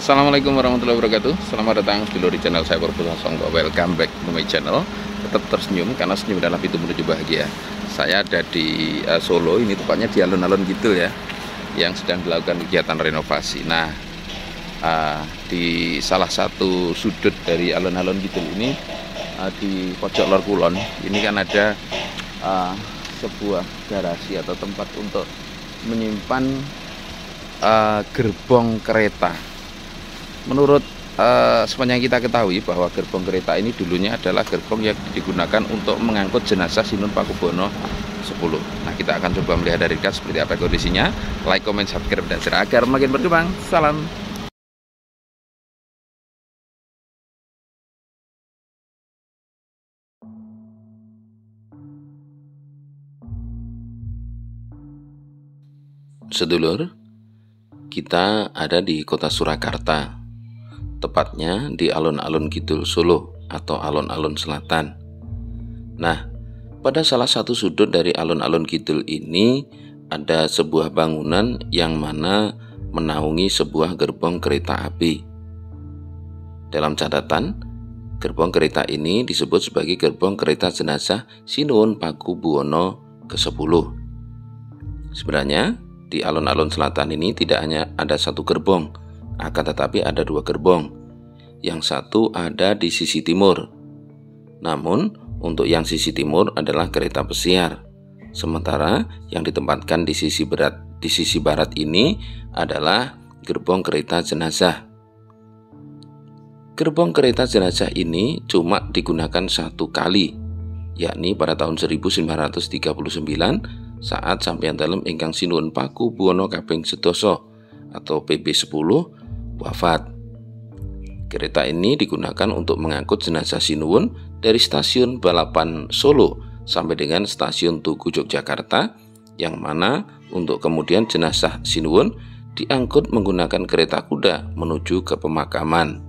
Assalamualaikum warahmatullahi wabarakatuh. Selamat datang di channel saya Purwono Songko. Welcome back to my channel. Tetap tersenyum karena senyum adalah pintu menuju bahagia. Saya ada di Solo, ini tepatnya di alun-alun Kidul ya, yang sedang dilakukan kegiatan renovasi. Nah, di salah satu sudut dari alun-alun Kidul ini, di pojok lor kulon, ini kan ada sebuah garasi atau tempat untuk menyimpan gerbong kereta. Menurut sepanjang kita ketahui bahwa gerbong kereta ini dulunya adalah gerbong yang digunakan untuk mengangkut jenazah Sinun Pakubuwono 10. Nah, kita akan coba melihat dari dekat seperti apa kondisinya. Like, comment, subscribe, dan share agar makin berkembang. Salam. Sedulur, kita ada di kota Surakarta, tepatnya di alun-alun Kidul Solo atau alun-alun selatan. Nah, pada salah satu sudut dari alun-alun Kidul ini ada sebuah bangunan yang mana menaungi sebuah gerbong kereta api. Dalam catatan, gerbong kereta ini disebut sebagai gerbong kereta jenazah Sinuwun Pakubuwono ke-10. Sebenarnya di alun-alun selatan ini tidak hanya ada satu gerbong, akan tetapi ada dua gerbong. Yang satu ada di sisi timur. Namun, untuk yang sisi timur adalah kereta pesiar. Sementara yang ditempatkan di sisi barat ini adalah gerbong kereta jenazah. Gerbong kereta jenazah ini cuma digunakan satu kali, yakni pada tahun 1939 saat sampeyan dalem ingkang Sinuwun Pakubuwono kaping 11 atau PB10 wafat. Kereta ini digunakan untuk mengangkut jenazah Sinuwun dari stasiun Balapan Solo sampai dengan stasiun Tugu Yogyakarta, yang mana untuk kemudian jenazah Sinuwun diangkut menggunakan kereta kuda menuju ke pemakaman.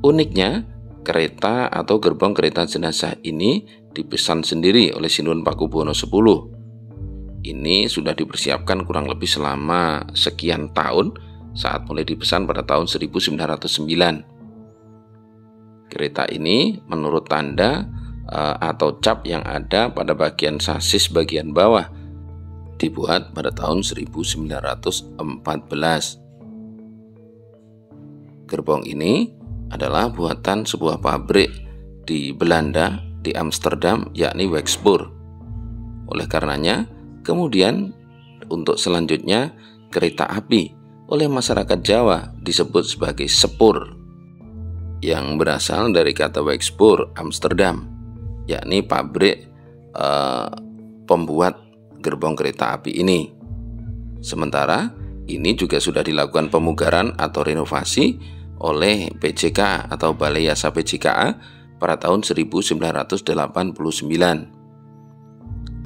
Uniknya, kereta atau gerbong kereta jenazah ini dipesan sendiri oleh Sinuwun Pakubuwono 10. Ini sudah dipersiapkan kurang lebih selama sekian tahun saat mulai dipesan pada tahun 1909. Kereta ini menurut tanda atau cap yang ada pada bagian sasis bagian bawah dibuat pada tahun 1914. Gerbong ini adalah buatan sebuah pabrik di Belanda, di Amsterdam, yakni Wekspoor. Oleh karenanya, kemudian untuk selanjutnya kereta api oleh masyarakat Jawa disebut sebagai sepur, yang berasal dari kata Wekspoor Amsterdam, yakni pabrik pembuat gerbong kereta api ini. Sementara ini juga sudah dilakukan pemugaran atau renovasi oleh PJK atau Balai Yasa PJKA pada tahun 1989.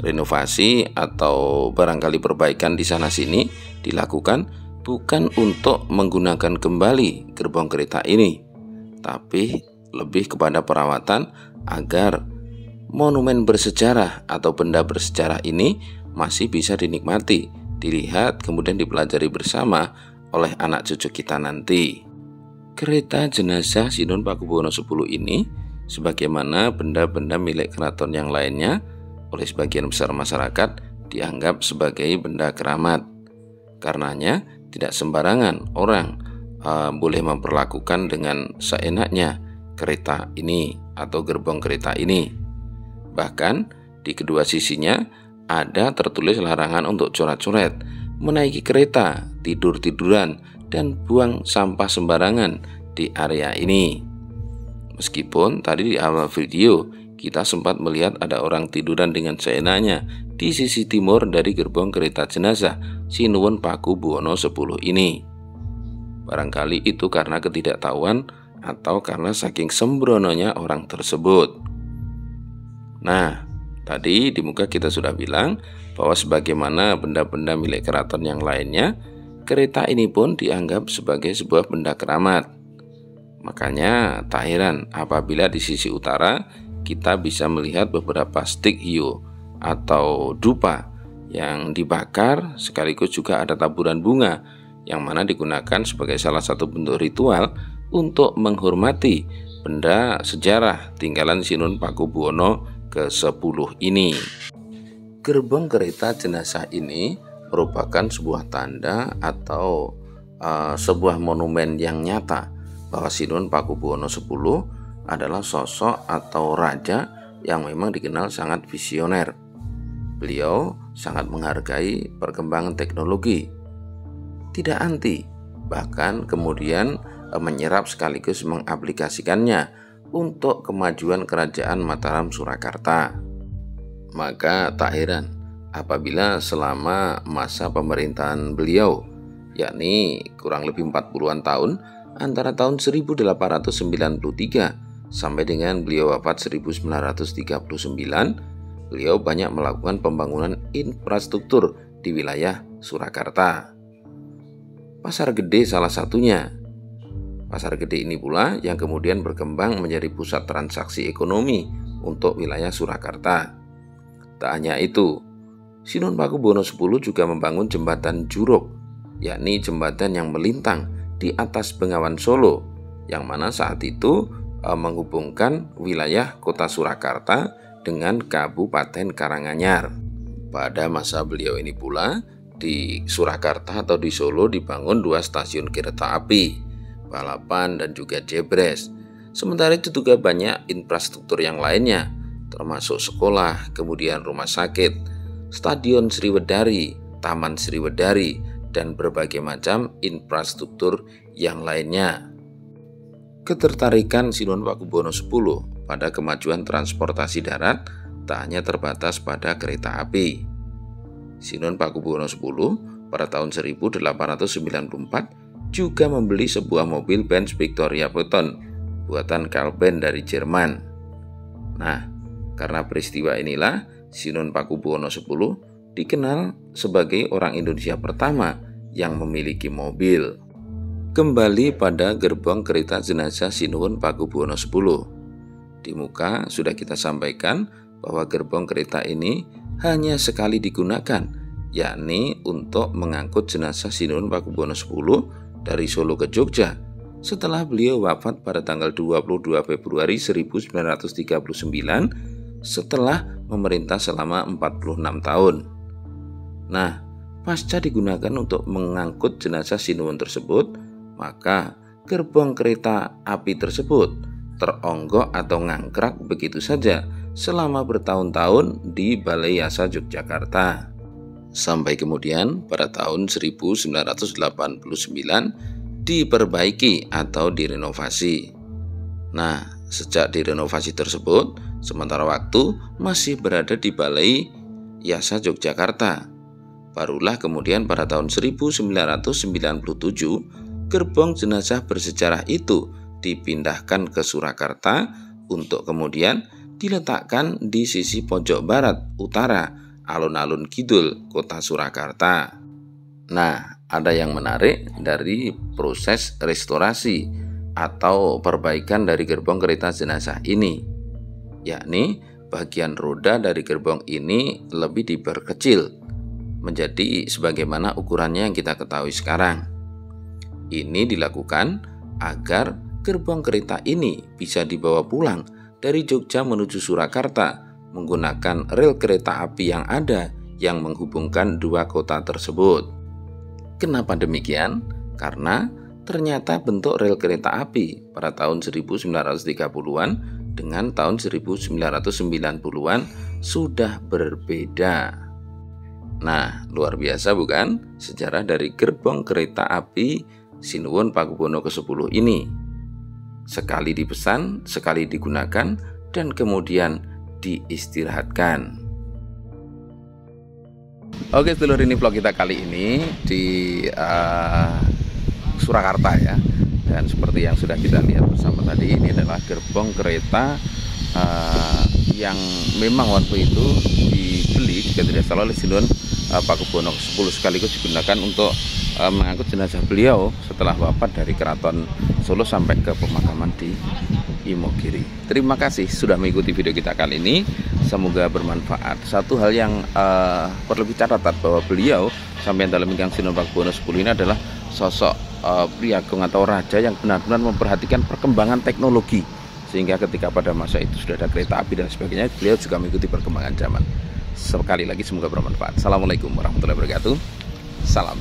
Renovasi atau barangkali perbaikan di sana-sini dilakukan bukan untuk menggunakan kembali gerbong kereta ini, tapi lebih kepada perawatan agar monumen bersejarah atau benda bersejarah ini masih bisa dinikmati, dilihat, kemudian dipelajari bersama oleh anak cucu kita nanti. Kereta jenazah Sinuwun Pakubuwono 10 ini, sebagaimana benda-benda milik keraton yang lainnya, oleh sebagian besar masyarakat dianggap sebagai benda keramat. Karenanya tidak sembarangan orang boleh memperlakukan dengan seenaknya kereta ini atau gerbong kereta ini. Bahkan di kedua sisinya ada tertulis larangan untuk coret-coret, menaiki kereta, tidur-tiduran, dan buang sampah sembarangan di area ini. Meskipun tadi di awal video kita sempat melihat ada orang tiduran dengan seenaknya di sisi timur dari gerbong kereta jenazah Sinuwun Pakubuwono 10 ini. Barangkali itu karena ketidaktahuan atau karena saking sembrononya orang tersebut. Nah, tadi di muka kita sudah bilang bahwa sebagaimana benda-benda milik keraton yang lainnya, kereta ini pun dianggap sebagai sebuah benda keramat. Makanya tak heran apabila di sisi utara kita bisa melihat beberapa stik hiu atau dupa yang dibakar, sekaligus juga ada taburan bunga yang mana digunakan sebagai salah satu bentuk ritual untuk menghormati benda sejarah tinggalan Sinun Pakubuwono ke-10 ini. Gerbong kereta jenazah ini merupakan sebuah tanda atau sebuah monumen yang nyata bahwa Sinun Pakubuwono X adalah sosok atau raja yang memang dikenal sangat visioner. Beliau sangat menghargai perkembangan teknologi, tidak anti, bahkan kemudian menyerap sekaligus mengaplikasikannya untuk kemajuan Kerajaan Mataram Surakarta. Maka tak heran apabila selama masa pemerintahan beliau, yakni kurang lebih 40-an tahun, antara tahun 1893 sampai dengan beliau wafat 1939, beliau banyak melakukan pembangunan infrastruktur di wilayah Surakarta. Pasar Gede salah satunya. Pasar Gede ini pula yang kemudian berkembang menjadi pusat transaksi ekonomi untuk wilayah Surakarta. Tak hanya itu, Sinun Pakubuwono X juga membangun jembatan Juruk, yakni jembatan yang melintang di atas Bengawan Solo, yang mana saat itu menghubungkan wilayah kota Surakarta dengan Kabupaten Karanganyar. Pada masa beliau ini pula, di Surakarta atau di Solo dibangun 2 stasiun kereta api, Balapan dan juga Jebres. Sementara itu juga banyak infrastruktur yang lainnya, termasuk sekolah, kemudian rumah sakit, Stadion Sriwedari, Taman Sriwedari, dan berbagai macam infrastruktur yang lainnya. Ketertarikan Sinun Pakubuwono X pada kemajuan transportasi darat tak hanya terbatas pada kereta api. Sinun Pakubuwono X pada tahun 1894 juga membeli sebuah mobil Benz Victoria Phaeton buatan Karl Benz dari Jerman. Nah, karena peristiwa inilah Sinun Pakubuwono X dikenal sebagai orang Indonesia pertama yang memiliki mobil. Kembali pada gerbong kereta jenazah Sinun Pakubuwono X. Di muka sudah kita sampaikan bahwa gerbong kereta ini hanya sekali digunakan, yakni untuk mengangkut jenazah Sinun Pakubuwono X dari Solo ke Jogja setelah beliau wafat pada tanggal 22 Februari 1939 setelah memerintah selama 46 tahun. Nah, pasca digunakan untuk mengangkut jenazah Sinuhun tersebut, maka gerbong kereta api tersebut teronggok atau ngangkrak begitu saja selama bertahun-tahun di Balai Yasa Yogyakarta. Sampai kemudian pada tahun 1989 diperbaiki atau direnovasi. Nah, sejak direnovasi tersebut, sementara waktu masih berada di Balai Yasa Yogyakarta. Barulah kemudian pada tahun 1997, gerbong jenazah bersejarah itu dipindahkan ke Surakarta untuk kemudian diletakkan di sisi pojok barat utara alun-alun kidul kota Surakarta. Nah, ada yang menarik dari proses restorasi atau perbaikan dari gerbong kereta jenazah ini, yakni bagian roda dari gerbong ini lebih diperkecil menjadi sebagaimana ukurannya yang kita ketahui sekarang. Ini dilakukan agar gerbong kereta ini bisa dibawa pulang dari Jogja menuju Surakarta menggunakan rel kereta api yang ada yang menghubungkan dua kota tersebut. Kenapa demikian? Karena ternyata bentuk rel kereta api pada tahun 1930-an dengan tahun 1990-an sudah berbeda. Nah, luar biasa bukan sejarah dari gerbong kereta api Sinuhun Pakubuwono ke-10 ini? Sekali dipesan, sekali digunakan, dan kemudian diistirahatkan. Oke sedulur, ini vlog kita kali ini di Surakarta ya. Dan seperti yang sudah kita lihat bersama tadi, ini adalah gerbong kereta yang memang waktu itu dibeli jika tidak salah oleh Sinuhun Pakubuwono ke-10 sekaligus digunakan untuk mengangkut jenazah beliau setelah wafat dari Keraton Solo sampai ke pemakaman di Imogiri. Terima kasih sudah mengikuti video kita kali ini. Semoga bermanfaat. Satu hal yang perlu dicatat bahwa beliau sampai dalam Ingkang Sinuhun Pakubuwono X ini adalah sosok pria agung atau raja yang benar-benar memperhatikan perkembangan teknologi, sehingga ketika pada masa itu sudah ada kereta api dan sebagainya, beliau juga mengikuti perkembangan zaman. Sekali lagi semoga bermanfaat. Assalamualaikum warahmatullahi wabarakatuh. Salam.